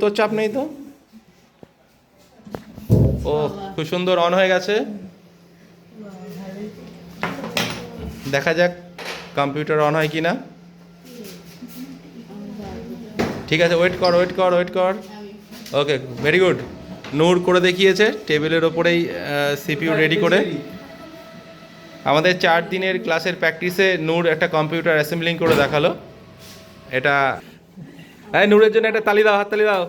তোর চাপ নেই তো। ও খুব সুন্দর অন হয়ে গেছে। দেখা যাক কম্পিউটার অন হয় কি না। ঠিক আছে, ওয়েট কর ওয়েট কর ওয়েট কর। ওকে, ভেরি গুড। নূর করে দেখিয়েছে টেবিলের ওপরেই সিপিইউ রেডি করে। আমাদের 4 দিনের ক্লাসের প্র্যাকটিসে নূর একটা কম্পিউটার অ্যাসেম্বলিং করে দেখালো। এটা নূরের জন্য একটা তালি দাও, হাততালি দাও।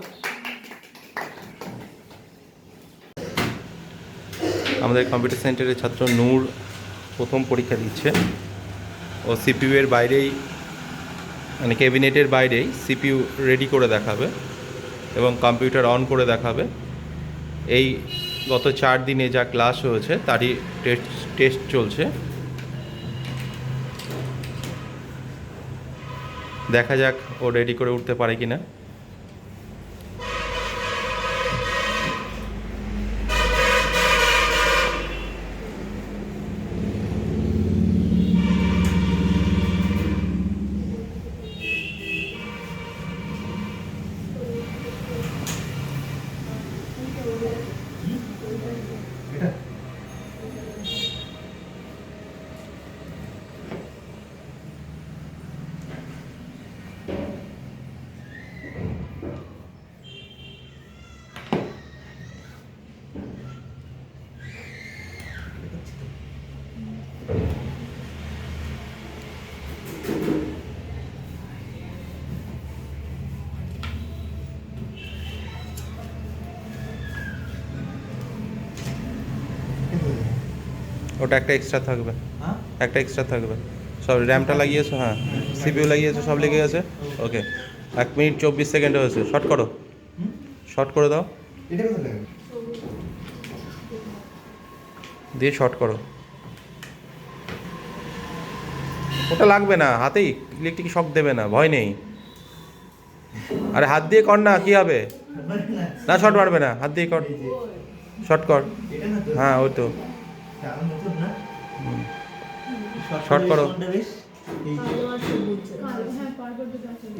আমাদের কম্পিউটার সেন্টারের ছাত্র নূর প্রথম পরীক্ষা দিচ্ছে। ও সিপিইউ এর বাইরেই, মানে ক্যাবিনেটের বাইরেই সিপিইউ রেডি করে দেখাবে এবং কম্পিউটার অন করে দেখাবে। এই গত 4 দিনে যা ক্লাস হয়েছে তারই টেস্ট চলছে। দেখা যাক ও রেডি করে উঠতে পারে কিনা। ওটা একটা এক্সট্রা থাকবে, একটা এক্সট্রা থাকবে। সব র্যামটা লাগিয়েছো, হ্যাঁ সিপিইউ লাগিয়েছো, সব লেগে গেছে। ওকে, 1 মিনিট 24 সেকেন্ডে হয়েছে। শর্ট করো, শর্ট করে দাও, দিয়ে শর্ট করো। ওটা লাগবে না, হাতেই ইলেকট্রিক শক দেবে না, ভয় নেই। আরে হাত দিয়ে কর না, কি হবে? না শর্ট মারবে না, হাত দিয়ে কর, শর্ট কর। হ্যাঁ ওই তো, শর্ট করো।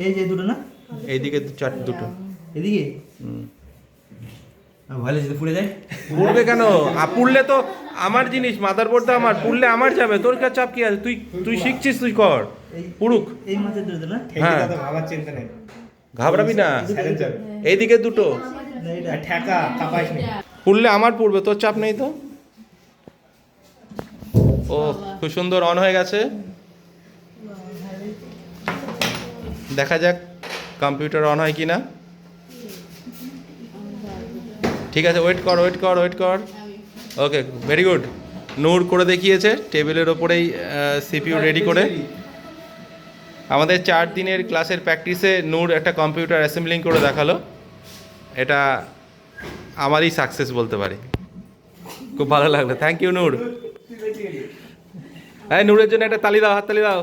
এই যে দুটো না, এইদিকে দুটো এদিকে ভালো যদি পুড়ে যায়। পুড়বে কেন? পুড়লে তো আমার জিনিস, মাদারবোর্ডটা আমার, পুড়লে আমার যাবে। তোর কাছে চাপ কি আছে? তুই তুই শিখছিস, তুই কর, পুরুক। এই মাছের দুটো না, হ্যাঁ ভাবার চিন্তা নেই, ঘাবড়াবি না। এইদিকে দুটো, ঠেকা কাপাইস নেই। পুড়লে আমার পুড়বে, তোর চাপ নেই তো। ও খুব সুন্দর অন হয়ে গেছে। দেখা যাক কম্পিউটার অন হয় কি না। ঠিক আছে, ওয়েট কর ওয়েট কর ওয়েট কর। ওকে, ভেরি গুড। নূর করে দেখিয়েছে টেবিলের ওপরেই সিপিইউ রেডি করে। আমাদের 4 দিনের ক্লাসের প্র্যাকটিসে নূর একটা কম্পিউটার অ্যাসেম্বলিং করে দেখালো। এটা আমারই সাকসেস বলতে পারি। খুব ভালো লাগলো, থ্যাংক ইউ নূর। নূরের জন্য একটা তালি দাও, হাততালি দাও।